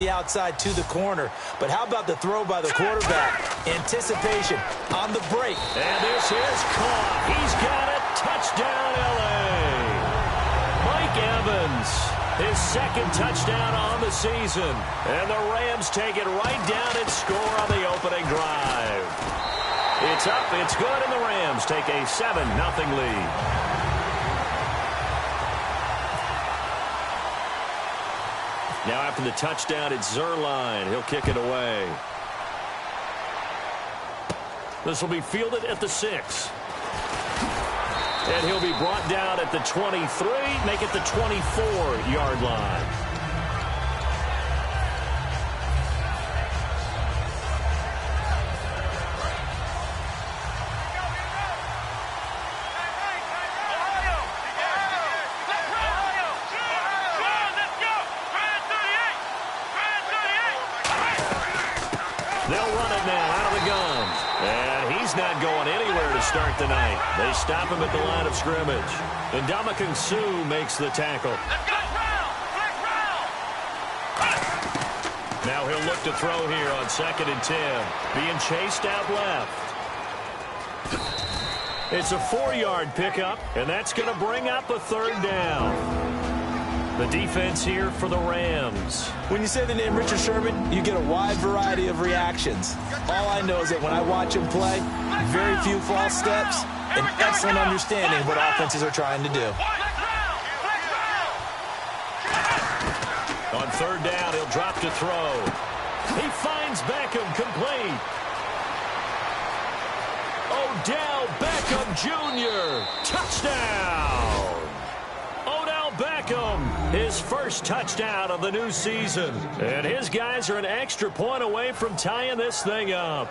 the outside to the corner. But how about the throw by the quarterback? Anticipation on the break. And this is caught. He's got it. Touchdown, L.A. Mike Evans, his second touchdown on the season. And the Rams take it right down and score on the opening drive. It's up, it's good, and the Rams take a 7-0 lead. Now after the touchdown, it's Zerline. He'll kick it away. This will be fielded at the 6. And he'll be brought down at the 23, make it the 24-yard line. They'll run it now out of the gun. And he's not going anywhere to start the night. They stop him at the line of scrimmage. And Ndamukong Suh makes the tackle. Now he'll look to throw here on 2nd and 10. Being chased out left. It's a 4-yard pickup, and that's going to bring up a 3rd down. The defense here for the Rams. When you say the name Richard Sherman, you get a wide variety of reactions. All I know is that when I watch him play, very few false steps, and excellent understanding of what offenses are trying to do. On 3rd down, he'll drop to throw. He finds Beckham complete. Odell Beckham Jr. Touchdown! Odell Beckham, his first touchdown of the new season. And his guys are an extra point away from tying this thing up.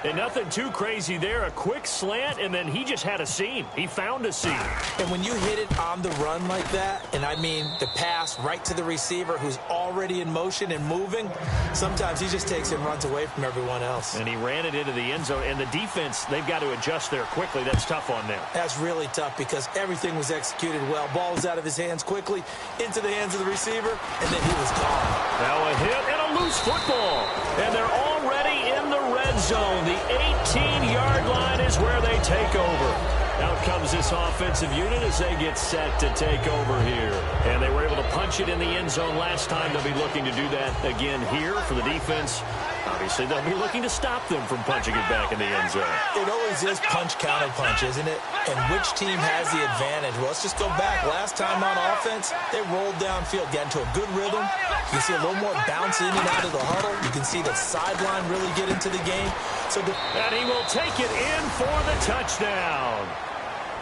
And nothing too crazy there. A quick slant, and then he just had a seam. He found a seam. And when you hit it on the run like that, and I mean the pass right to the receiver who's already in motion and moving, sometimes he just takes and runs away from everyone else. And he ran it into the end zone. And the defense, they've got to adjust there quickly. That's tough on them. That's really tough because everything was executed well. Ball was out of his hands quickly, into the hands of the receiver, and then he was gone. Now a hit and a loose football. And they're already in the red zone. The 18-yard line is where they take over. Out comes this offensive unit as they get set to take over here. And they were able to punch it in the end zone last time. They'll be looking to do that again here for the defense. Obviously, they'll be looking to stop them from punching it back in the end zone. It always is punch-counter-punch, isn't it? And which team has the advantage? Well, let's just go back. Last time on offense, they rolled downfield, got into a good rhythm. You see a little more bounce in and out of the huddle. You can see the sideline really get into the game. And he will take it in for the touchdown.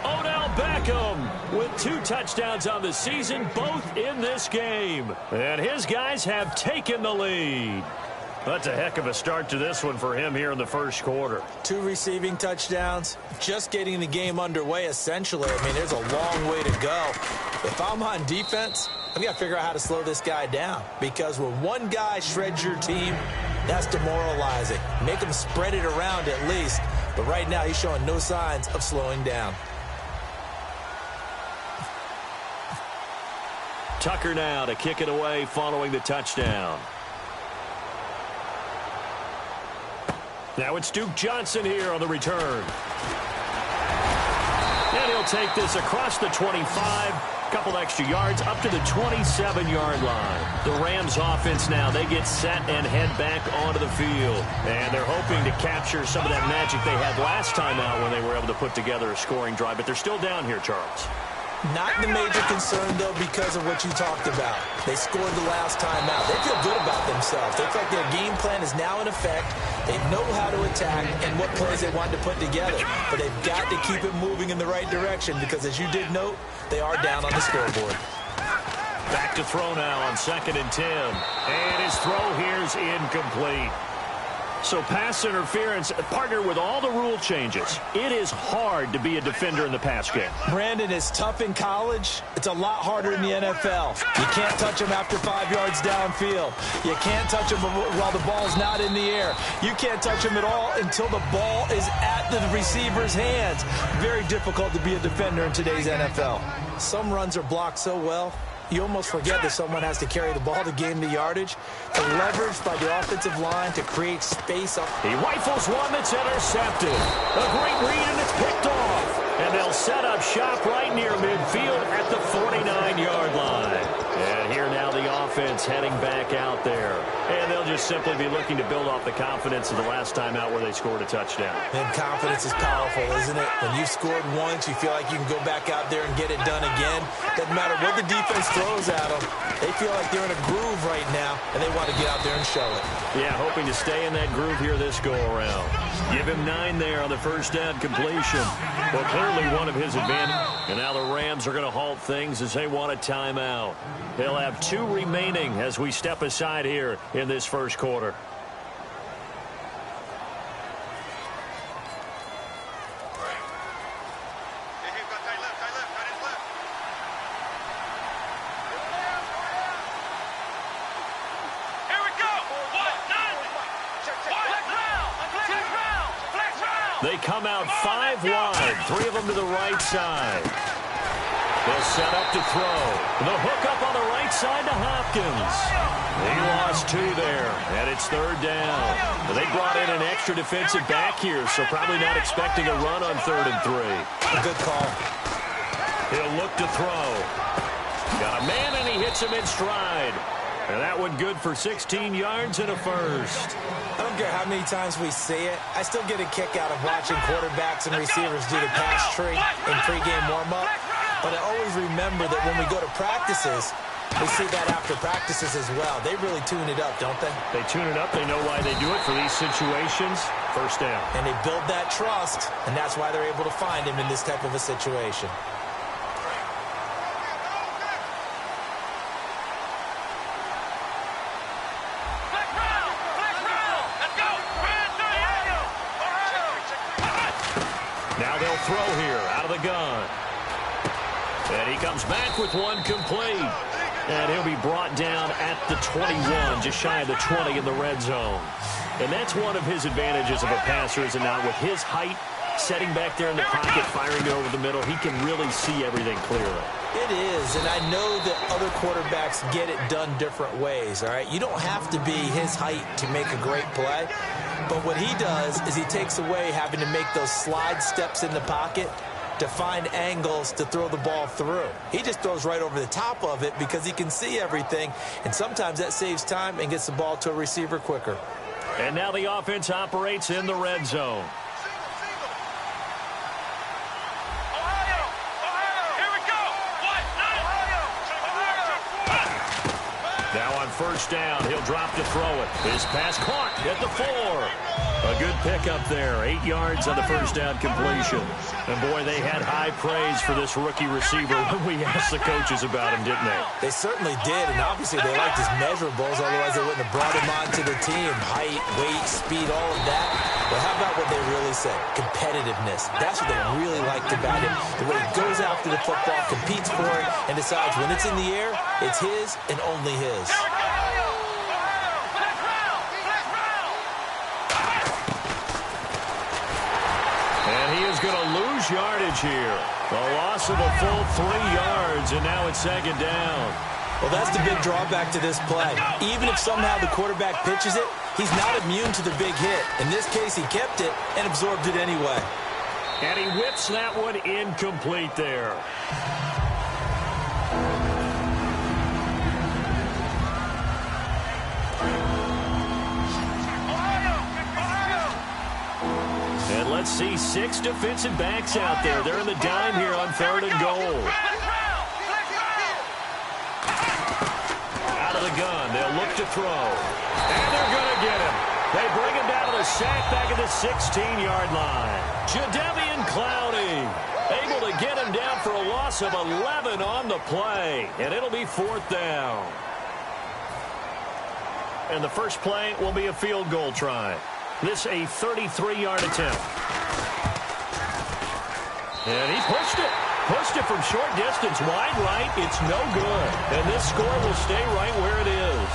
Odell Beckham with 2 touchdowns on the season, both in this game. And his guys have taken the lead. That's a heck of a start to this one for him here in the first quarter. 2 receiving touchdowns, just getting the game underway essentially. I mean, there's a long way to go. If I'm on defense, I've got to figure out how to slow this guy down. Because when one guy shreds your team, that's demoralizing. Make him spread it around at least. But right now, he's showing no signs of slowing down. Tucker now to kick it away following the touchdown. Now it's Duke Johnson here on the return. And he'll take this across the 25. Couple extra yards up to the 27-yard line. The Rams offense now, they get set and head back onto the field. And they're hoping to capture some of that magic they had last time out when they were able to put together a scoring drive. But they're still down here, Charles. Not the major concern, though, because of what you talked about. They scored the last time out. They feel good about themselves. They feel like their game plan is now in effect. They know how to attack and what plays they want to put together. But they've got to keep it moving in the right direction because, as you did note, they are down on the scoreboard. Back to throw now on 2nd and 10. And his throw here's incomplete. So pass interference, partner with all the rule changes. It is hard to be a defender in the pass game. Brandon, is tough in college. It's a lot harder in the NFL. You can't touch him after 5 yards downfield. You can't touch him while the ball's not in the air. You can't touch him at all until the ball is at the receiver's hands. Very difficult to be a defender in today's NFL. Some runs are blocked so well, you almost forget that someone has to carry the ball to gain the yardage. The leverage by the offensive line to create space up. He rifles one that's intercepted. A great read, and it's picked off. And they'll set up shop right near midfield at the 49-yard line. And here now the offense heading back out there. And they'll just simply be looking to build off the confidence of the last time out where they scored a touchdown. And confidence is powerful, isn't it? When you've scored once, you feel like you can go back out there and get it done again. Doesn't matter what the defense throws at them. They feel like they're in a groove right now, and they want to get out there and show it. Yeah, hoping to stay in that groove here this go-around. Give him 9 there on the first down completion. Well, clearly one of his advantages. And now the Rams are going to halt things as they want a timeout. They'll have 2 remaining as we step aside here in this first quarter. They come out 5 wide, 3 of them to the right side. They'll set up to throw. The hook up on the right side to Hopkins. He lost 2 there, and it's 3rd down. They brought in an extra defensive back here, so probably not expecting a run on 3rd and 3. A good call. He'll look to throw. Got a man, and he hits him in stride. And that one good for 16 yards and a first. I don't care how many times we see it. I still get a kick out of watching quarterbacks and receivers do the pass tree in pregame warm-up. But I always remember that when we go to practices, we see that after practices as well. They really tune it up, don't they? They tune it up. They know why they do it for these situations. First down. And they build that trust, and that's why they're able to find him in this type of a situation. Now they'll throw here out of the gun. And he comes back with one complete. And he'll be brought down at the 21, just shy of the 20 in the red zone. And that's one of his advantages of a passer, is it not? With his height, setting back there in the pocket, firing it over the middle, he can really see everything clearly. It is, and I know that other quarterbacks get it done different ways, all right? You don't have to be his height to make a great play. But what he does is he takes away having to make those slide steps in the pocket to find angles to throw the ball through. He just throws right over the top of it because he can see everything, and sometimes that saves time and gets the ball to a receiver quicker. And now the offense operates in the red zone. Now on first down, he'll drop to throw it. His pass caught at the 4. A good pickup there. 8 yards on the first down completion. And boy, they had high praise for this rookie receiver when we asked the coaches about him, didn't they? They certainly did, and obviously they liked his measurables, otherwise they wouldn't have brought him onto the team. Height, weight, speed, all of that. But how about what they really said? Competitiveness. That's what they really liked about him. The way he goes after the football, competes for it, and decides when it's in the air, it's his and only his. And he is going to lose yardage here. A loss of a full 3 yards, and now it's 2nd down. Well, that's the big drawback to this play. Even if somehow the quarterback pitches it, he's not immune to the big hit. In this case, he kept it and absorbed it anyway. And he whips that one incomplete there. And let's see 6 defensive backs out there. They're in the dime here on 3rd and goal. Out of the gun, they'll look to throw. And they're going to get him. They bring him down to the sack back at the 16-yard line. Jadeveon Clowney able to get him down for a loss of 11 on the play. And it'll be 4th down. And the first play will be a field goal try. This a 33-yard attempt. And he pushed it. Pushed it from short distance, wide right. It's no good. And this score will stay right where it is.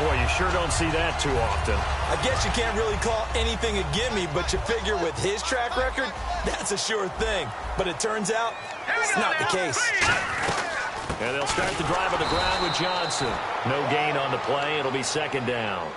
Boy, you sure don't see that too often. I guess you can't really call anything a gimme, but you figure with his track record, that's a sure thing. But it turns out, it's not the case. And they'll start the drive on the ground with Johnson. No gain on the play. It'll be second down.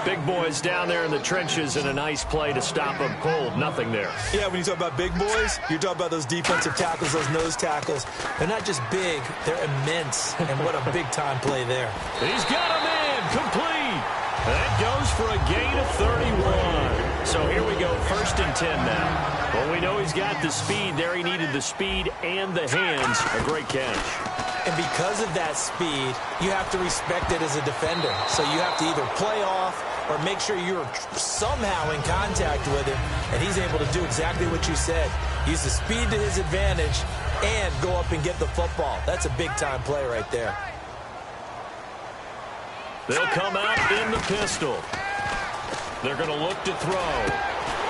Big boys down there in the trenches and a nice play to stop them cold. Nothing there. Yeah, when you talk about big boys, you're talking about those defensive tackles, those nose tackles. They're not just big, they're immense. And what a big-time play there. He's got a man complete. That goes for a gain of 31. So here we go, 1st and 10 now. Well, we know he's got the speed there. He needed the speed and the hands. A great catch. And because of that speed, you have to respect it as a defender. So you have to either play off or make sure you're somehow in contact with him, and he's able to do exactly what you said. Use the speed to his advantage and go up and get the football. That's a big-time play right there. They'll come out in the pistol. They're going to look to throw.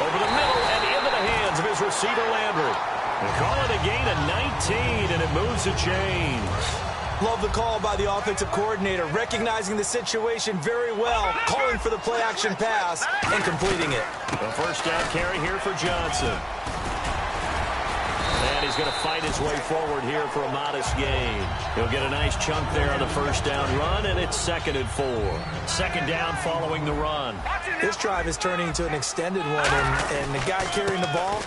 Over the middle and into the hands of his receiver, Landry. They call it a gain of 19, and it moves the chains. Love the call by the offensive coordinator, recognizing the situation very well, calling for the play-action pass, and completing it. The first down carry here for Johnson. And he's going to fight his way forward here for a modest gain. He'll get a nice chunk there on the first down run, and it's 2nd and 4. Second down following the run. This drive is turning into an extended one, and the guy carrying the ball,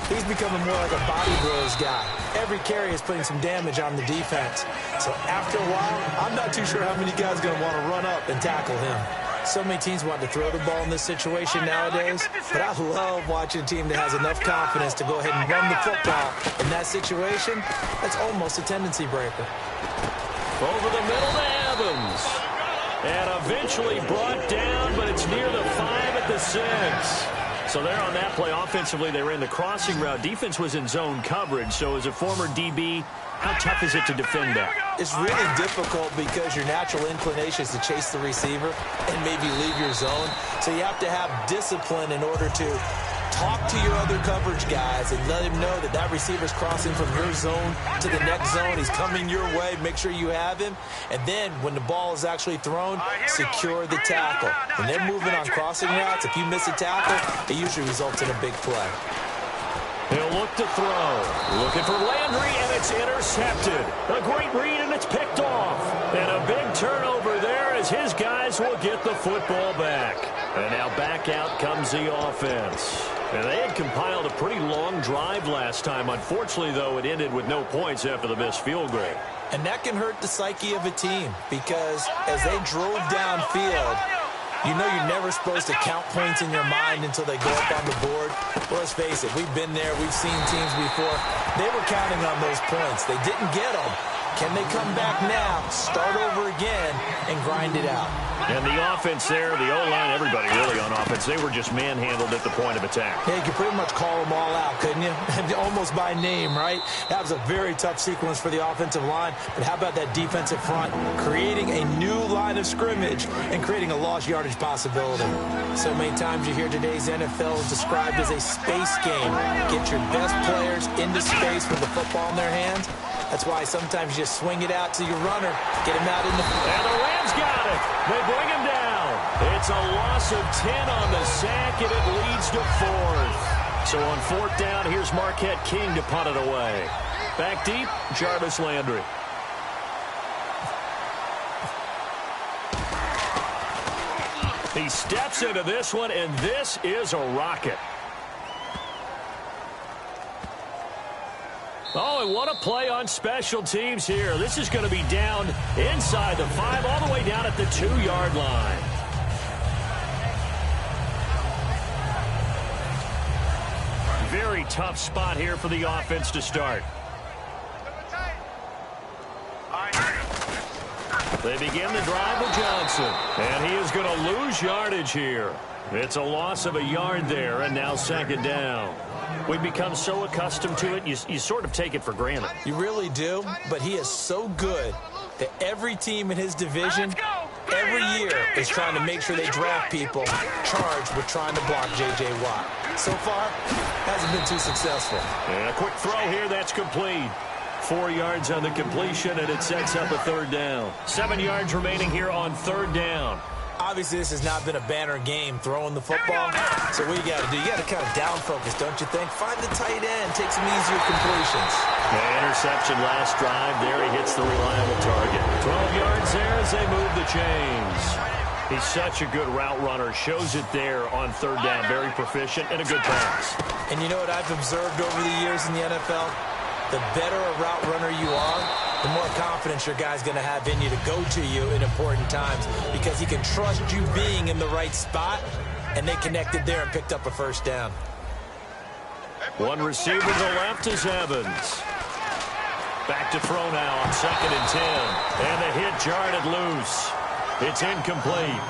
he's becoming more like a body blows guy. Every carry is putting some damage on the defense. So after a while, I'm not too sure how many guys are going to want to run up and tackle him. So many teams want to throw the ball in this situation nowadays, but I love watching a team that has enough confidence to go ahead and run the football. In that situation, that's almost a tendency breaker. Over the middle to Evans. And eventually brought down, but it's near the 5 at the 6. So there on that play, offensively, they ran the crossing route. Defense was in zone coverage, so as a former DB, how tough is it to defend that? It's really difficult because your natural inclination is to chase the receiver and maybe leave your zone. So you have to have discipline in order to talk to your other coverage guys and let him know that that receiver's crossing from your zone to the next zone. He's coming your way. Make sure you have him. And then when the ball is actually thrown, secure the tackle. When they're moving on crossing routes, if you miss a tackle, it usually results in a big play. He'll look to throw. Looking for Landry, and it's intercepted. A great read, and it's picked off. And a big turnover there as his guys will get the football back. And now back out comes the offense. And they had compiled a pretty long drive last time. Unfortunately, though, it ended with no points after the missed field goal. And that can hurt the psyche of a team because as they drove downfield, you know you're never supposed to count points in your mind until they go up on the board. Well, let's face it, we've been there. We've seen teams before. They were counting on those points. They didn't get them. Can they come back now, start over again, and grind it out? And the offense there, the O-line, everybody really on offense, they were just manhandled at the point of attack. Yeah, you could pretty much call them all out, couldn't you? Almost by name, right? That was a very tough sequence for the offensive line. But how about that defensive front creating a new line of scrimmage and creating a lost yardage possibility? So many times you hear today's NFL is described as a space game. Get your best players into space with the football in their hands. That's why sometimes you just swing it out to your runner, get him out in the field. And the Rams got it. They bring him down. It's a loss of 10 on the sack, and it leads to 4th. So on 4th down, here's Marquette King to punt it away. Back deep, Jarvis Landry. He steps into this one, and this is a rocket. Oh, and what a play on special teams here. This is going to be down inside the 5, all the way down at the 2-yard line. Very tough spot here for the offense to start. They begin the drive with Johnson, and he is going to lose yardage here. It's a loss of a yard there, and now 2nd down. We've become so accustomed to it, you sort of take it for granted. You really do, but he is so good that every team in his division, every year, is trying to make sure they draft people charged with trying to block J.J. Watt. So far, hasn't been too successful. And a quick throw here, that's complete. 4 yards on the completion, and it sets up a 3rd down. 7 yards remaining here on 3rd down. Obviously, this has not been a banner game throwing the football. So what you got to do, you got to kind of down focus, don't you think? Find the tight end, take some easier completions. Yeah, interception last drive. There he hits the reliable target. 12 yards there as they move the chains. He's such a good route runner. Shows it there on third down. Very proficient and a good pass. And you know what I've observed over the years in the NFL? The better a route runner you are, the more confidence your guy's going to have in you to go to you in important times because he can trust you being in the right spot, and they connected there and picked up a first down. One receiver to the left is Evans. Back to throw now on 2nd and 10. And the hit jarred loose. It's incomplete.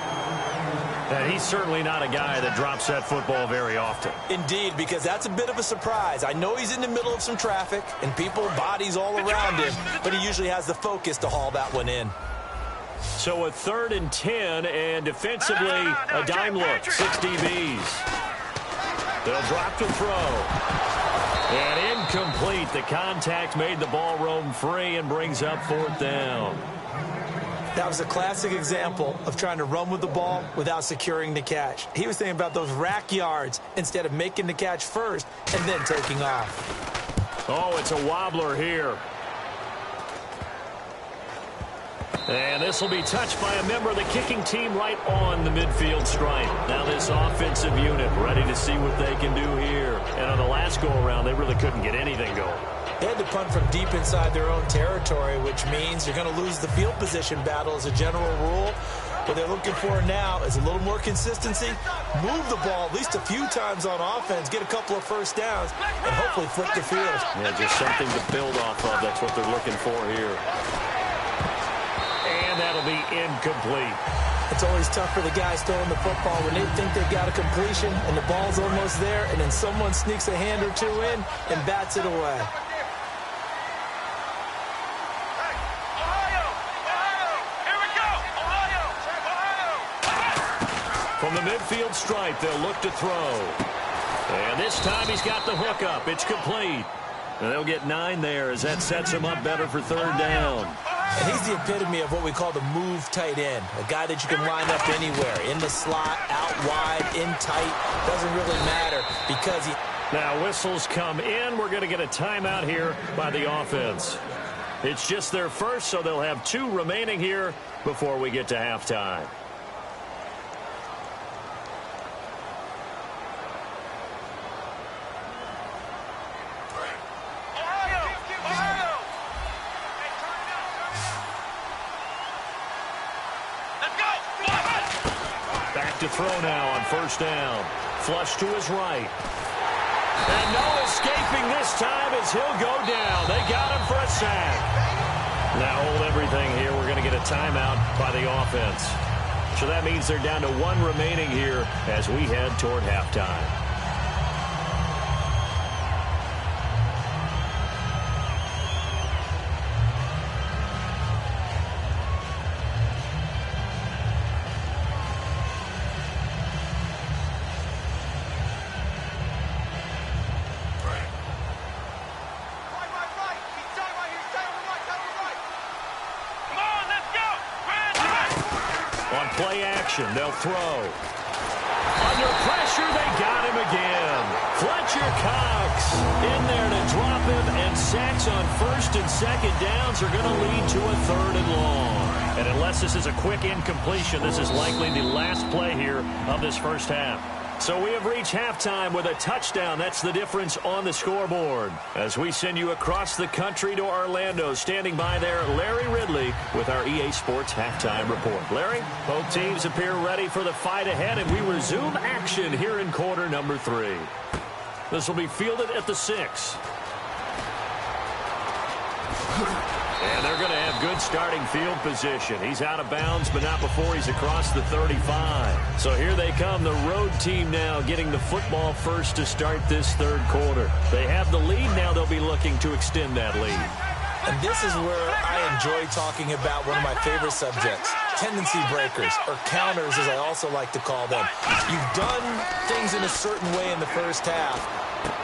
And he's certainly not a guy that drops that football very often. Indeed, because that's a bit of a surprise. I know he's in the middle of some traffic and people, bodies all around him, but he usually has the focus to haul that one in. So a 3rd and 10, and defensively, a dime look. 6 DBs. They'll drop to throw. And incomplete. The contact made the ball roam free and brings up 4th down. That was a classic example of trying to run with the ball without securing the catch. He was thinking about those rack yards instead of making the catch first and then taking off. Oh, it's a wobbler here. And this will be touched by a member of the kicking team right on the midfield stripe. Now this offensive unit ready to see what they can do here. And on the last go-around, they really couldn't get anything going. They had to punt from deep inside their own territory, which means you're going to lose the field position battle as a general rule. What they're looking for now is a little more consistency, move the ball at least a few times on offense, get a couple of first downs, and hopefully flip the field. Yeah, just something to build off of. That's what they're looking for here. And that'll be incomplete. It's always tough for the guys throwing the football when they think they've got a completion and the ball's almost there, and then someone sneaks a hand or two in and bats it away. From the midfield stripe, they'll look to throw. And this time he's got the hook up. It's complete. And they'll get 9 there as that sets him up better for 3rd down. And he's the epitome of what we call the move tight end, a guy that you can line up anywhere, in the slot, out wide, in tight, doesn't really matter because he... Now whistles come in. We're going to get a timeout here by the offense. It's just their first, so they'll have 2 remaining here before we get to halftime. To throw now on 1st down. Flush to his right. And no escaping this time as he'll go down. They got him for a sack. Now hold everything here. We're going to get a timeout by the offense. So that means they're down to 1 remaining here as we head toward halftime. Play action, they'll throw. Under pressure, they got him again. Fletcher Cox in there to drop him, and sacks on 1st and 2nd downs are going to lead to a 3rd and long. And unless this is a quick incompletion, this is likely the last play here of this first half. So we have reached halftime with a touchdown. That's the difference on the scoreboard. As we send you across the country to Orlando, standing by there, Larry Ridley with our EA Sports Halftime Report. Larry, both teams appear ready for the fight ahead, and we resume action here in quarter number 3. This will be fielded at the 6. And they're going to have good starting field position. He's out of bounds, but not before he's across the 35. So here they come, the road team now getting the football first to start this 3rd quarter. They have the lead now. They'll be looking to extend that lead. And this is where I enjoy talking about one of my favorite subjects, tendency breakers, or counters as I also like to call them. You've done things in a certain way in the first half,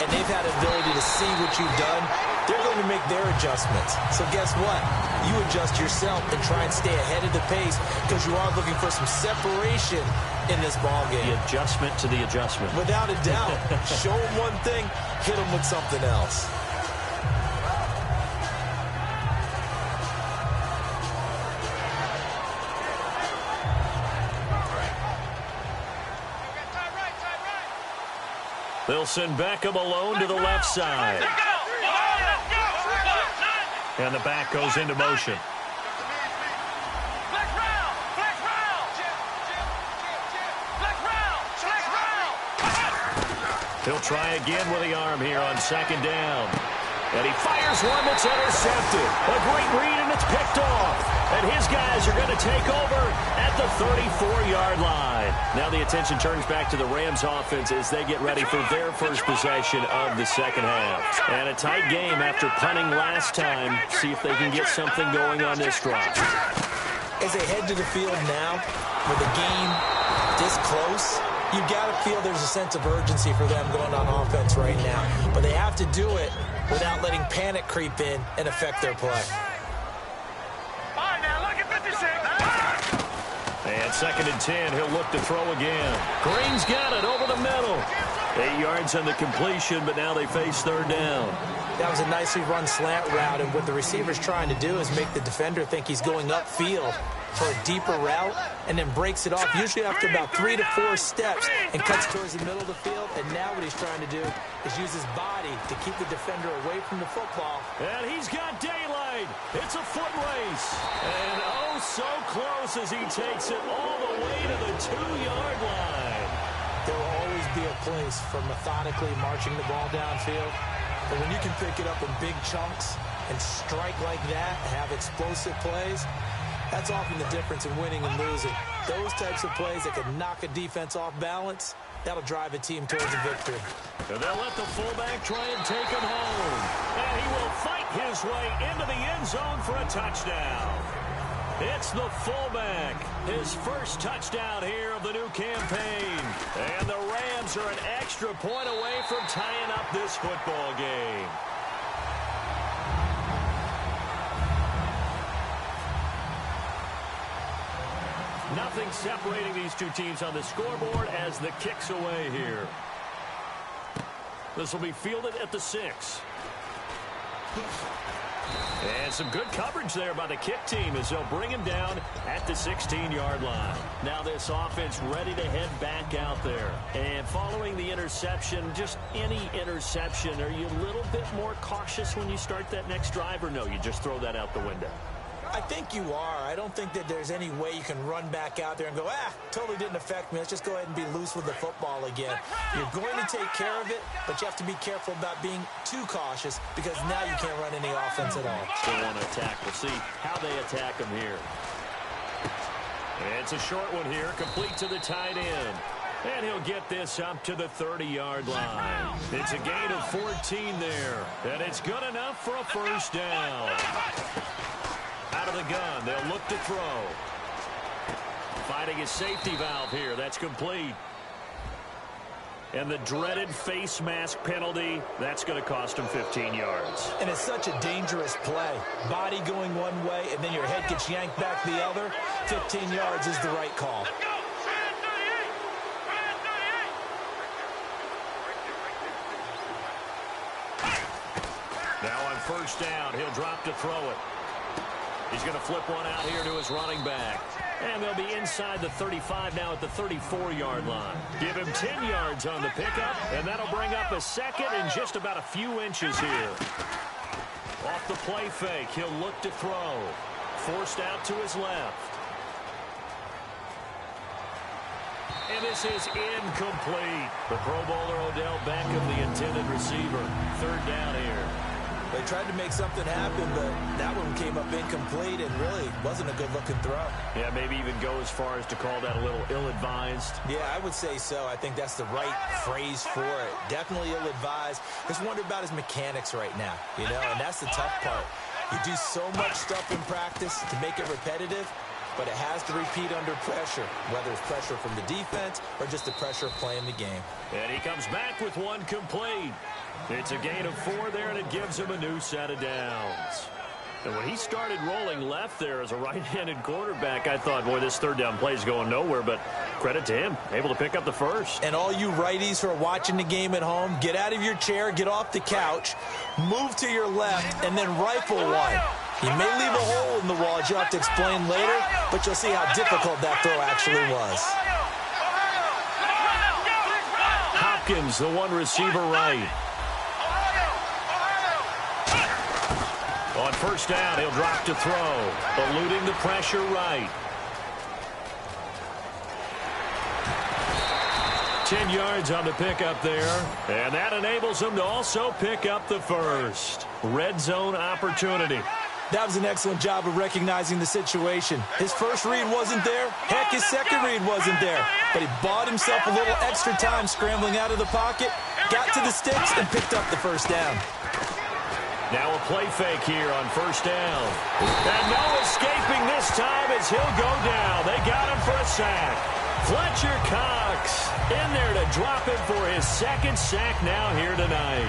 and they've had an ability to see what you've done. They're going to make their adjustments. So guess what? You adjust yourself and try and stay ahead of the pace because you are looking for some separation in this ball game. The adjustment to the adjustment. Without a doubt. Show them one thing, hit them with something else. They'll send Beckham alone to the left side. And the back goes into motion. He'll try again with the arm here on second down. And he fires one that's intercepted. A great read, and it's picked off. And his guys are going to take over at the 34-yard line. Now the attention turns back to the Rams offense as they get ready for their first possession of the second half. And a tight game after punting last time. See if they can get something going on this drive. As they head to the field now, with the game this close, you've got to feel there's a sense of urgency for them going on offense right now. But they have to do it without letting panic creep in and affect their play. And second and 10, he'll look to throw again. Green's got it over the middle. 8 yards on the completion, but now they face third down. That was a nicely run slant route, and what the receiver's trying to do is make the defender think he's going upfield for a deeper route, and then breaks it off, usually after about 3 to 4 steps, and cuts towards the middle of the field. And now what he's trying to do is use his body to keep the defender away from the football. And he's got daylight. It's a foot race. And oh, so close as he takes it all the way to the 2-yard line. There will always be a place for methodically marching the ball downfield. But when you can pick it up in big chunks and strike like that, have explosive plays, that's often the difference in winning and losing. Those types of plays that can knock a defense off balance, that'll drive a team towards a victory. And they'll let the fullback try and take him home. And he will fight his way into the end zone for a touchdown. It's the fullback. His first touchdown here of the new campaign. And the Rams are an extra point away from tying up this football game. Nothing separating these two teams on the scoreboard as the kick's away here. This will be fielded at the 6. And some good coverage there by the kick team as they'll bring him down at the 16-yard line. Now this offense ready to head back out there. And following the interception, just any interception, are you a little bit more cautious when you start that next drive, or no, you just throw that out the window? I think you are. I don't think that there's any way you can run back out there and go, totally didn't affect me. Let's just go ahead and be loose with the football again. You're going to take care of it, but you have to be careful about being too cautious because now you can't run any offense at all. They want to attack. We'll see how they attack them here. It's a short one here, complete to the tight end. And he'll get this up to the 30-yard line. It's a gain of 14 there. And it's good enough for a first down. Out of the gun, they'll look to throw. Finding his safety valve here. That's complete. And the dreaded face mask penalty, that's going to cost him 15 yards. And it's such a dangerous play. Body going one way, and then your head gets yanked back the other. 15 yards is the right call. Now on first down, he'll drop to throw it. He's going to flip one out here to his running back. And they'll be inside the 35 now at the 34-yard line. Give him 10 yards on the pickup, and that'll bring up a second and just about a few inches here. Off the play fake, he'll look to throw. Forced out to his left. And this is incomplete. The Pro Bowler Odell Beckham, the intended receiver. Third down here. They tried to make something happen, but that one came up incomplete and really wasn't a good-looking throw. Yeah, maybe even go as far as to call that a little ill-advised. Yeah, I would say so. I think that's the right phrase for it. Definitely ill-advised. Just wonder about his mechanics right now, and that's the tough part. You do so much stuff in practice to make it repetitive, but it has to repeat under pressure, whether it's pressure from the defense or just the pressure of playing the game. And he comes back with one complete. It's a gain of 4 there, and it gives him a new set of downs. And when he started rolling left there as a right-handed quarterback, I thought, boy, this third down play is going nowhere, but credit to him, able to pick up the first. And all you righties who are watching the game at home, get out of your chair, get off the couch, move to your left, and then rifle one. He may leave a hole in the wall, as you'll have to explain later, but you'll see how difficult that throw actually was. Hopkins, the one receiver right. On first down, he'll drop to throw, eluding the pressure right. 10 yards on the pickup there, and that enables him to also pick up the first. Red zone opportunity. That was an excellent job of recognizing the situation. His first read wasn't there. Heck, his second read wasn't there. But he bought himself a little extra time scrambling out of the pocket, got to the sticks, and picked up the first down. Now a play fake here on first down. And no escaping this time as he'll go down. They got him for a sack. Fletcher Cox in there to drop it for his second sack now here tonight.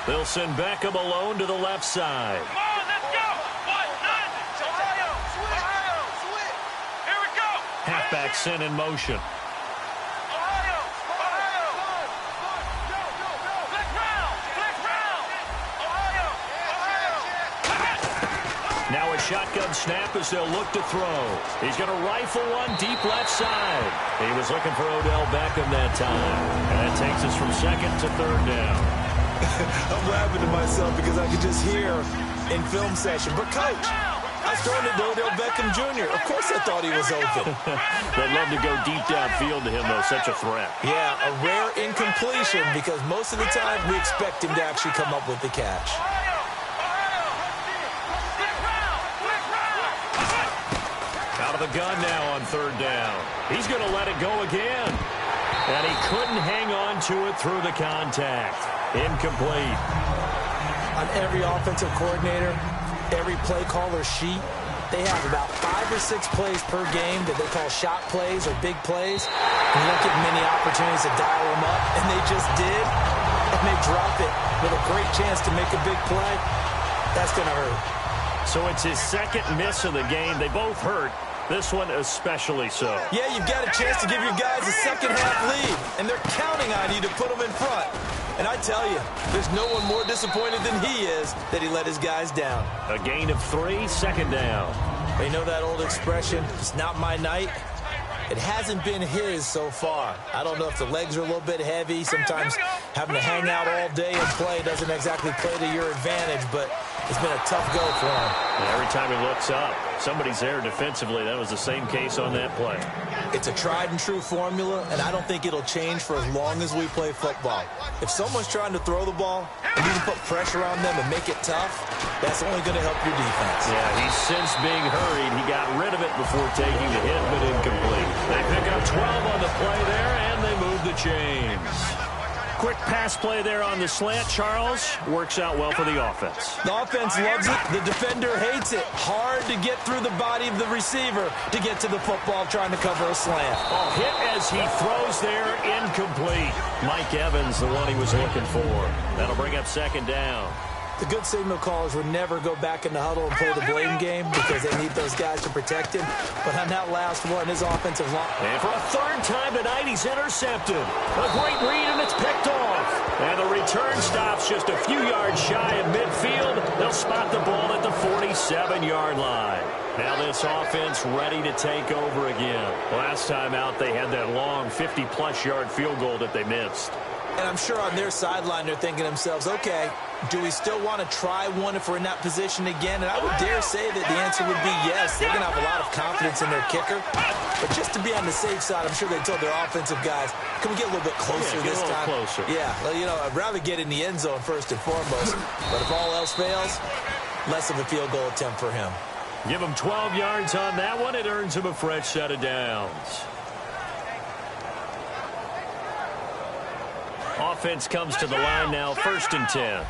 They'll send Beckham alone to the left side. Halfback sent in motion. Now a shotgun snap as they'll look to throw. He's going to rifle one deep left side. He was looking for Odell Beckham that time. And that takes us from second to third down. I'm laughing to myself because I could just hear in film session. But, Coach, I was throwing it to Odell Beckham Jr. Of course I thought he was open. They'd love to go deep downfield to him, though. Such a threat. Yeah, a rare incompletion because most of the time we expect him to actually come up with the catch. Out of the gun now on third down. He's going to let it go again. And he couldn't hang on to it through the contact. Incomplete. On every offensive coordinator, every play caller sheet, they have about 5 or 6 plays per game that they call shot plays or big plays. And you don't get many opportunities to dial them up, and they just did, and they drop it with a great chance to make a big play. That's going to hurt. So it's his second miss of the game. They both hurt. This one especially so. Yeah, you've got a chance to give your guys a second-half lead, and they're counting on you to put them in front. And I tell you, there's no one more disappointed than he is that he let his guys down. A gain of 3, second down. You know that old expression, it's not my night? It hasn't been his so far. I don't know if the legs are a little bit heavy. Sometimes having to hang out all day and play doesn't exactly play to your advantage, but it's been a tough go for him. And every time he looks up, somebody's there defensively. That was the same case on that play. It's a tried-and-true formula, and I don't think it'll change for as long as we play football. If someone's trying to throw the ball and you can put pressure on them and make it tough, that's only going to help your defense. Yeah, he's since being hurried. He got rid of it before taking the hit, but incomplete. They pick up 12 on the play there, and they move the chains. Quick pass play there on the slant. Charles works out well for the offense. The offense loves it. The defender hates it. Hard to get through the body of the receiver to get to the football trying to cover a slant. Oh, hit as he throws there, incomplete. Mike Evans, the one he was looking for. That'll bring up second down. The good signal callers would never go back in the huddle and play the blame game because they need those guys to protect him. But on that last one, his offensive line. And for a third time tonight, he's intercepted. A great read, and it's picked off. And the return stops just a few yards shy of midfield. They'll spot the ball at the 47-yard line. Now this offense ready to take over again. Last time out, they had that long 50-plus yard field goal that they missed. And I'm sure on their sideline, they're thinking to themselves, okay, do we still want to try one if we're in that position again? And I would dare say that the answer would be yes. They're going to have a lot of confidence in their kicker. But just to be on the safe side, I'm sure they told their offensive guys, can we get a little bit closer this time? Closer. Yeah, well, you know, I'd rather get in the end zone first and foremost. But if all else fails, less of a field goal attempt for him. Give him 12 yards on that one. It earns him a fresh set of downs. Offense comes to the line now, 1st and 10.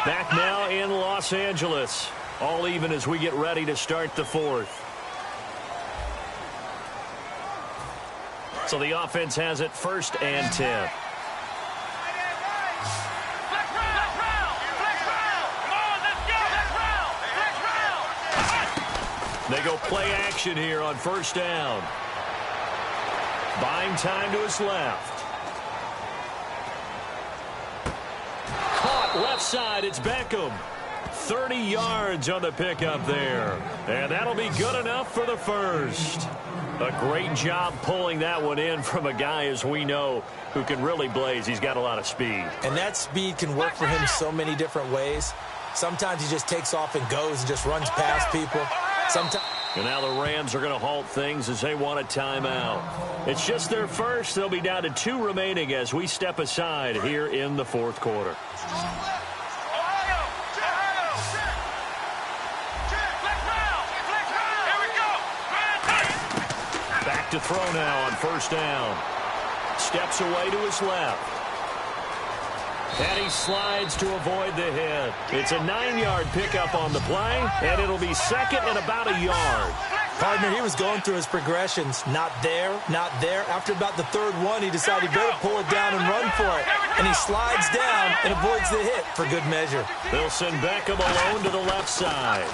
Back now in Los Angeles. All even as we get ready to start the 4th. So the offense has it 1st and 10. They go play action here on 1st down. Buying time to his left. Caught left side. It's Beckham. 30 yards on the pickup there. And that'll be good enough for the 1st. A great job pulling that one in from a guy, as we know, who can really blaze. He's got a lot of speed. And that speed can work for him so many different ways. Sometimes he just takes off and goes and just runs past people. Sometimes. And now the Rams are going to halt things as they want a timeout. It's just their 1st. They'll be down to 2 remaining as we step aside here in the 4th quarter. Back to throw now on 1st down. Steps away to his left. And he slides to avoid the hit. It's a 9-yard pickup on the play, and it'll be 2nd and about a yard. Partner, he was going through his progressions. Not there, not there. After about the 3rd one, he decided he better pull it down and run for it. And he slides down and avoids the hit for good measure. They'll send Beckham alone to the left side.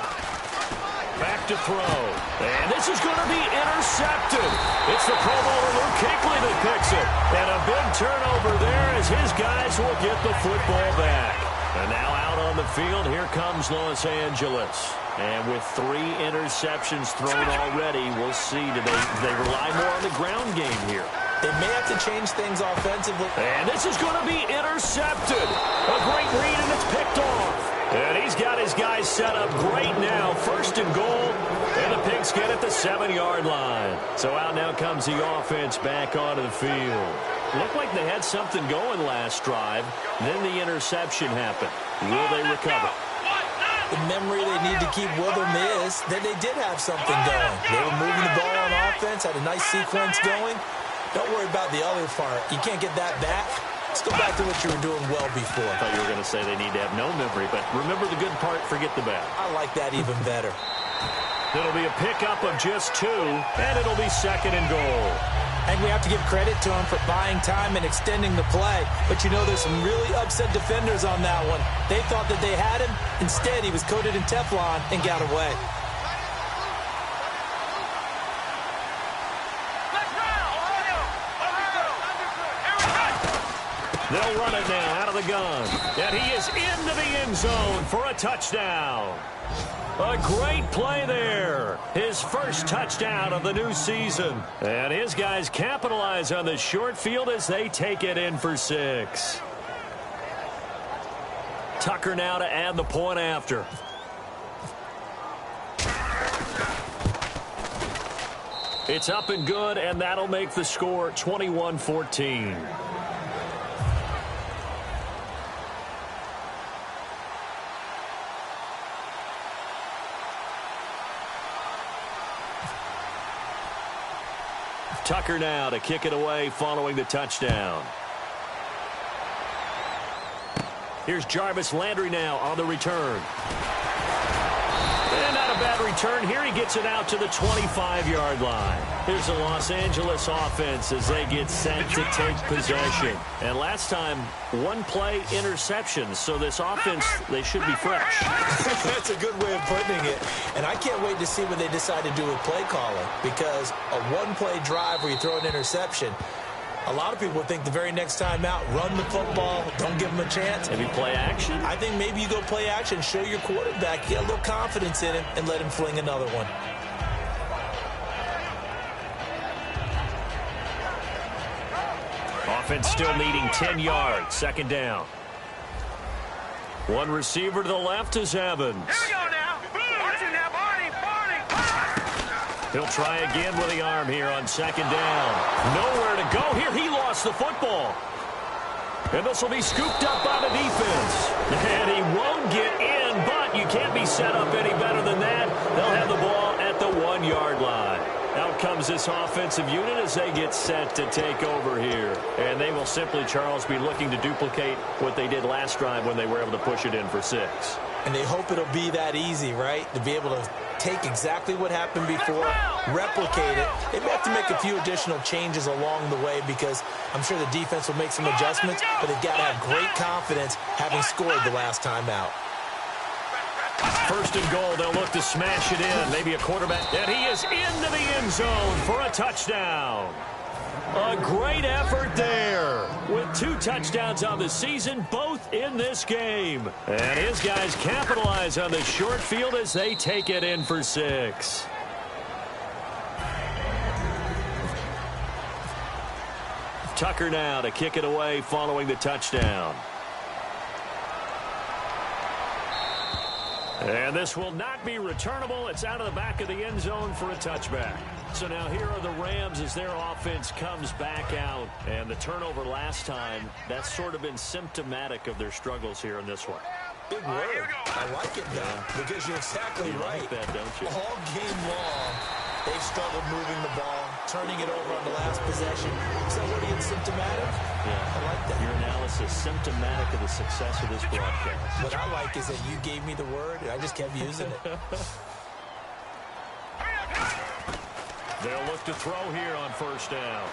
Back to throw. And this is going to be intercepted. It's the Pro Bowler Luke Kuechly that picks it. And a big turnover there as his guys will get the football back. And now out on the field, here comes Los Angeles. And with 3 interceptions thrown already, we'll see. Do they rely more on the ground game here? They may have to change things offensively. And this is going to be intercepted. A great read, and it's picked off. And he's got his guys set up great now. 1st and goal. And the Pigs get at the 7-yard line. So out now comes the offense back onto the field. Looked like they had something going last drive. Then the interception happened. Will they recover? The memory they need to keep with them is that they did have something going. They were moving the ball on offense, had a nice sequence going. Don't worry about the other part. You can't get that back. Let's go back to what you were doing well before. I thought you were going to say they need to have no memory, but remember the good part, forget the bad. I like that even better. It'll be a pickup of just 2, and it'll be 2nd and goal. And we have to give credit to him for buying time and extending the play. But you know, there's some really upset defenders on that one. They thought that they had him. Instead, he was coated in Teflon and got away. They'll run it now out of the gun. And he is into the end zone for a touchdown. A great play there. His 1st touchdown of the new season. And his guys capitalize on the short field as they take it in for 6. Tucker now to add the point after. It's up and good, and that'll make the score 21-14. Tucker now to kick it away following the touchdown. Here's Jarvis Landry now on the return. And not a bad return here. He gets it out to the 25-yard line. Here's the Los Angeles offense as they get set to take possession. And last time, 1 play interception. So this offense, they should be fresh. That's a good way of putting it. And I can't wait to see what they decide to do with play calling. Because a 1-play drive where you throw an interception, a lot of people think the very next time out, run the football, don't give him a chance. Maybe play action? I think maybe you go play action, show your quarterback, get a little confidence in him, and let him fling another one. Offense still needing 10 yards, 2nd down. 1 receiver to the left is Evans. Here we go now. Watch it now, Barney. He'll try again with the arm here on 2nd down. Nowhere to go here. He lost the football. And this will be scooped up by the defense. And he won't get in, but you can't be set up any better than that. They'll have the ball at the 1 15-yard line. Out comes this offensive unit as they get set to take over here. And they will simply, Charles, be looking to duplicate what they did last drive when they were able to push it in for 6. And they hope it'll be that easy, right? To be able to take exactly what happened before, replicate it. They may have to make a few additional changes along the way because I'm sure the defense will make some adjustments, but they've got to have great confidence having scored the last time out. First and goal, they'll look to smash it in. Maybe a quarterback. And he is into the end zone for a touchdown. A great effort there with 2 touchdowns on the season, both in this game. And his guys capitalize on the short field as they take it in for 6. Tucker now to kick it away following the touchdown. And this will not be returnable. It's out of the back of the end zone for a touchback. So now here are the Rams as their offense comes back out. And the turnover last time, that's sort of been symptomatic of their struggles here in this one. Big word. I like it, though, because you're exactly right. Like that, don't you? All game long, they've struggled moving the ball, turning it over on the last possession. So what are you, symptomatic? Yeah. I like that. Your analysis symptomatic of the success of this broadcast. What I like is that you gave me the word, and I just kept using it. They'll look to throw here on first down.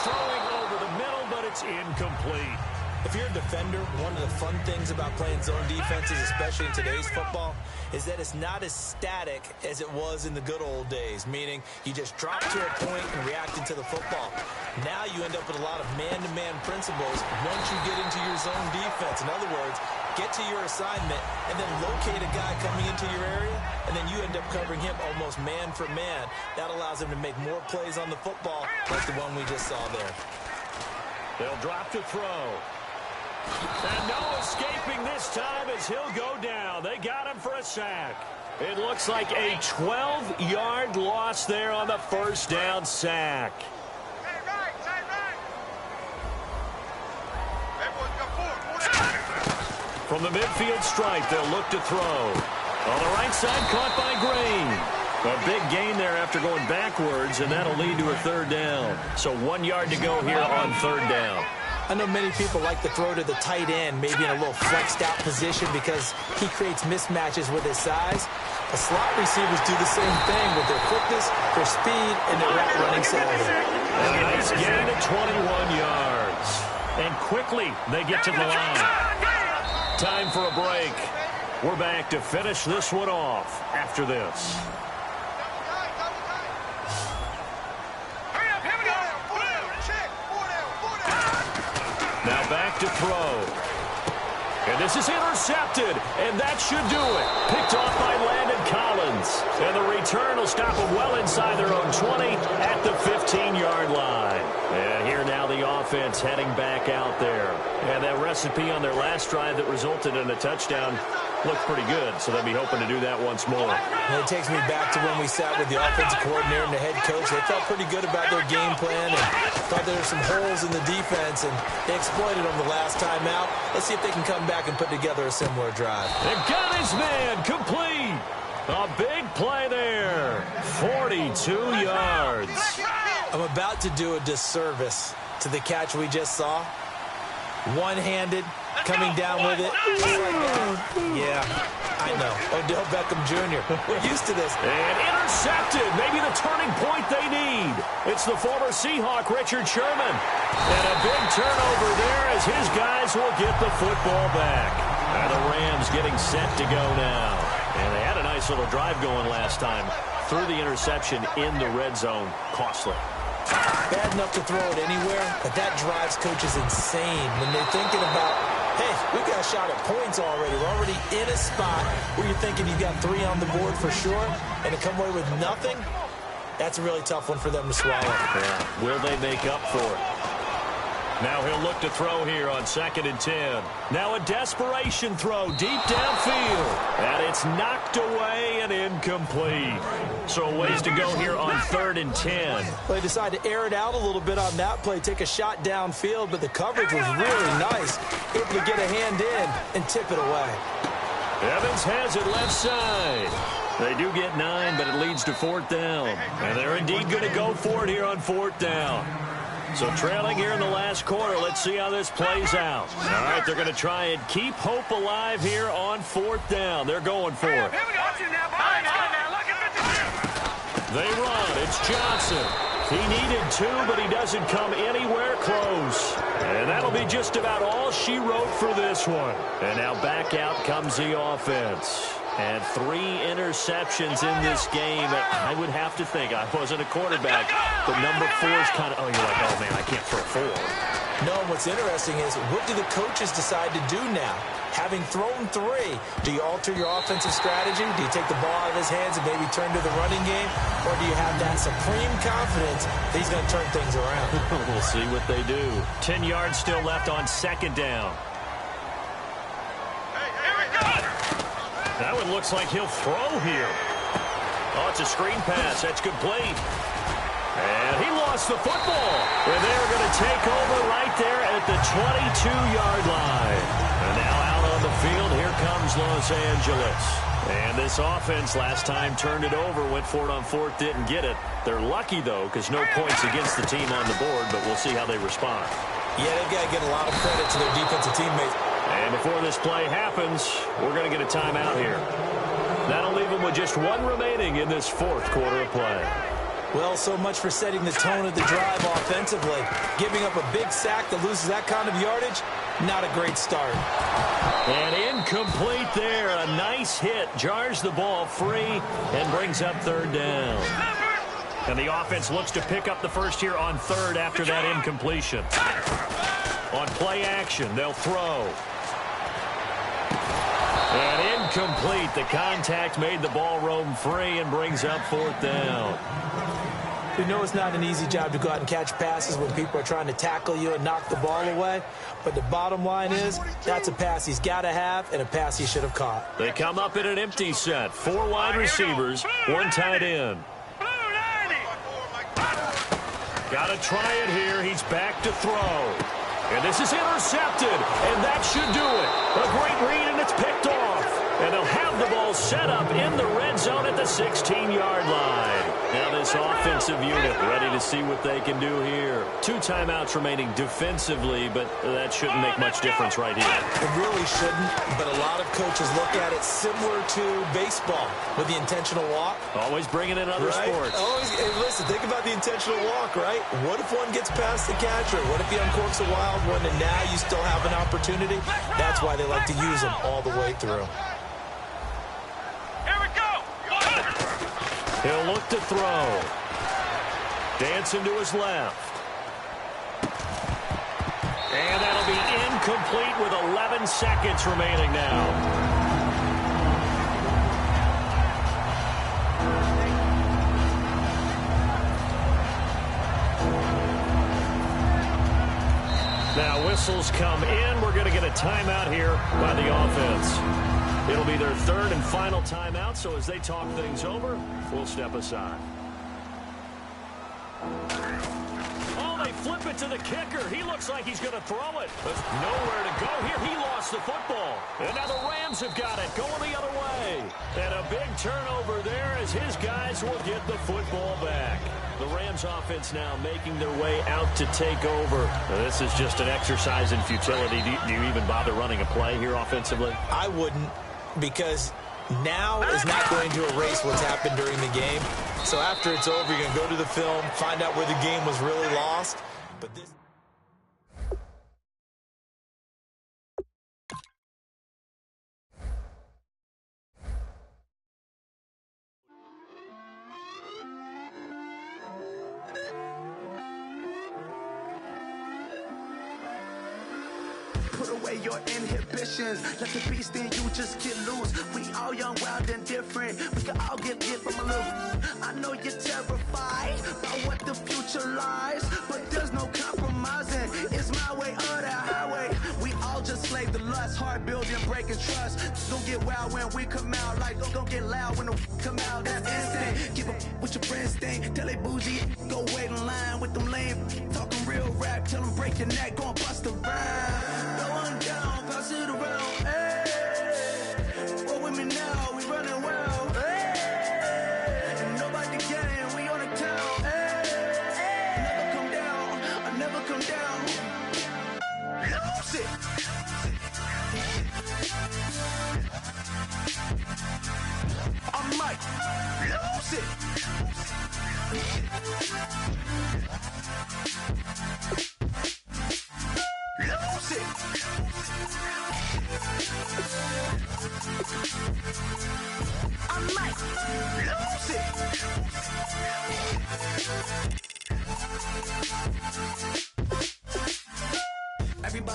Throwing over the middle, but it's incomplete. If you're a defender, one of the fun things about playing zone defenses, especially in today's football, is that it's not as static as it was in the good old days, meaning you just drop to a point and react into the football. Now you end up with a lot of man-to-man principles once you get into your zone defense. In other words, get to your assignment and then locate a guy coming into your area, and then you end up covering him almost man for man. That allows him to make more plays on the football like the one we just saw there. They'll drop to throw. And no escaping this time as he'll go down. They got him for a sack. It looks like a 12-yard loss there on the first down sack. From the midfield stripe, they'll look to throw. On the right side, caught by Green. A big gain there after going backwards, and that'll lead to a third down. So 1 yard to go here on third down. I know many people like to throw to the tight end, maybe in a little flexed out position because he creates mismatches with his size. The slot receivers do the same thing with their quickness, their speed, and their route running savvy. A nice gain of 21 yards. And quickly they get to the line. Time for a break. We're back to finish this one off after this. Now back to throw. And this is intercepted, and that should do it. Picked off by Landon Collins. And the return will stop them well inside their own 20 at the 15-yard line. And here now the offense heading back out there. And that recipe on their last drive that resulted in a touchdown looked pretty good, so they'll be hoping to do that once more. And it takes me back to when we sat with the offensive coordinator and the head coach. They felt pretty good about their game plan and thought there were some holes in the defense, and they exploited them the last time out. Let's see if they can come back and put together a similar drive. They've got his man complete. A big play there. 42 yards. I'm about to do a disservice to the catch we just saw. One-handed, coming down with it. Yeah, I know. Odell Beckham Jr. We're used to this. And intercepted. Maybe the turning point they need. It's the former Seahawk, Richard Sherman. And a big turnover there as his guys will get the football back. And the Rams getting set to go now. And they had a nice little drive going last time. Threw the interception in the red zone. Costly. Bad enough to throw it anywhere, but that drives coaches insane when they're thinking about, hey, we've got a shot at points already. We're already in a spot where you're thinking you've got 3 on the board for sure, and to come away with nothing, that's a really tough one for them to swallow. Yeah. Will they make up for it? Now he'll look to throw here on 2nd and 10. Now a desperation throw deep downfield. And it's knocked away and incomplete. So ways to go here on 3rd and 10. Well, they decided to air it out a little bit on that play, take a shot downfield, but the coverage was really nice. Able to get a hand in and tip it away. Evans has it left side. They do get 9, but it leads to 4th down. And they're indeed going to go for it here on 4th down. So trailing here in the last quarter. Let's see how this plays out. All right, they're going to try and keep hope alive here on 4th down. They're going for it. They run. It's Johnson. He needed 2, but he doesn't come anywhere close. And that'll be just about all she wrote for this one. And now back out comes the offense. And 3 interceptions in this game. I would have to think, I wasn't a quarterback, but number 4 is kind of, oh, you're like, oh, man, I can't throw 4. No, what's interesting is, what do the coaches decide to do now? Having thrown 3, do you alter your offensive strategy? Do you take the ball out of his hands and maybe turn to the running game? Or do you have that supreme confidence that he's going to turn things around? We'll see what they do. 10 yards still left on 2nd down. That one looks like he'll throw here. Oh, it's a screen pass. That's complete. And he lost the football. And they're going to take over right there at the 22-yard line. And now out on the field, here comes Los Angeles. And this offense last time turned it over, went for it on 4th, didn't get it. They're lucky, though, because no points against the team on the board, but we'll see how they respond. Yeah, they've got to get a lot of credit to their defensive teammates. And before this play happens, we're going to get a timeout here. That'll leave them with just 1 remaining in this 4th quarter of play. Well, so much for setting the tone of the drive offensively. Giving up a big sack that loses that kind of yardage, not a great start. And incomplete there. A nice hit. Jars the ball free and brings up 3rd down. And the offense looks to pick up the first here on 3rd after that incompletion. On play action, they'll throw. And incomplete. The contact made the ball roam free and brings up 4th down. We know it's not an easy job to go out and catch passes when people are trying to tackle you and knock the ball away. But the bottom line is, that's a pass he's got to have and a pass he should have caught. They come up in an empty set. 4 wide receivers, 1 tight end. Got to try it here. He's back to throw. And this is intercepted, and that should do it. A great read, and it's picked off. And they'll have the ball set up in the red zone at the 16-yard line. Now this offensive unit ready to see what they can do here. 2 timeouts remaining defensively, but that shouldn't make much difference right here. It really shouldn't, but a lot of coaches look at it similar to baseball with the intentional walk. Always bringing in other sports. Always, hey, listen, think about the intentional walk, right? What if one gets past the catcher? What if he uncorks a wild one and now you still have an opportunity? That's why they like to use them all the way through. He'll look to throw. Dancing to his left. And that'll be incomplete with 11 seconds remaining now. Now whistles come in. We're going to get a timeout here by the offense. It'll be their 3rd and final timeout, so as they talk things over, we'll step aside. Oh, they flip it to the kicker. He looks like he's going to throw it. There's nowhere to go here. He lost the football. And now the Rams have got it, going the other way. And a big turnover there as his guys will get the football back. The Rams offense now making their way out to take over. This is just an exercise in futility. Do you even bother running a play here offensively? I wouldn't, because now is not going to erase what's happened during the game. So after it's over, you're going to go to the film, find out where the game was really lost. But this... Put away your inhibitions. Let the beast in you just get loose. We all young, wild, and different. We can all get lit from a little. I know you're terrified about what the future lies, but there's no compromising. It's my way or the highway. We all just slave the lust, heart building, breaking trust. Don't get wild when we come out. Like don't get loud when the come out. That's instant. Keep up with your friends thing. Tell they bougie. Go wait in line with them lame. Talking real rap. Tell them break your neck. Go and bust the rhyme. Going down, pass it around. Hey, roll with me now, we running well. Hey.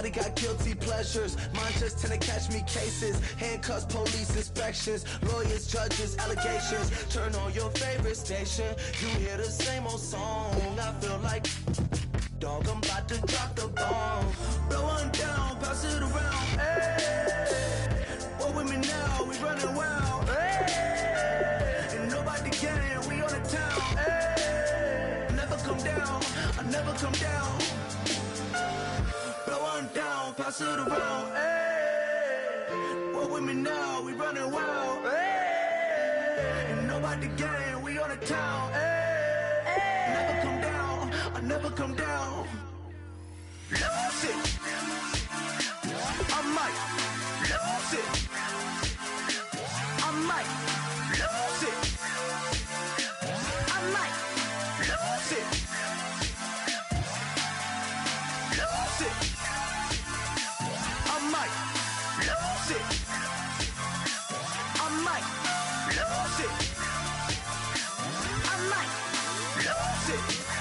Everybody got guilty pleasures. Mine just tend to catch me cases. Handcuffs, police inspections, lawyers, judges, allegations. Turn on your favorite station. You hear the same old song. I feel like, dog, I'm about to drop the bomb. Blow one down, pass it around. Hey, what with me now? We running wild. Hey, and nobody can. We on the town. Hey, never come down. I never come down. Blow one down, pass it around. Hey, what with me now? We running wild. Hey, and nobody can. We on the town. Hey, never come down. I never come down. Lose it. I might lose it. I might lose it. I might lose it. Lose it. I might lose it. I might lose it. I might lose it.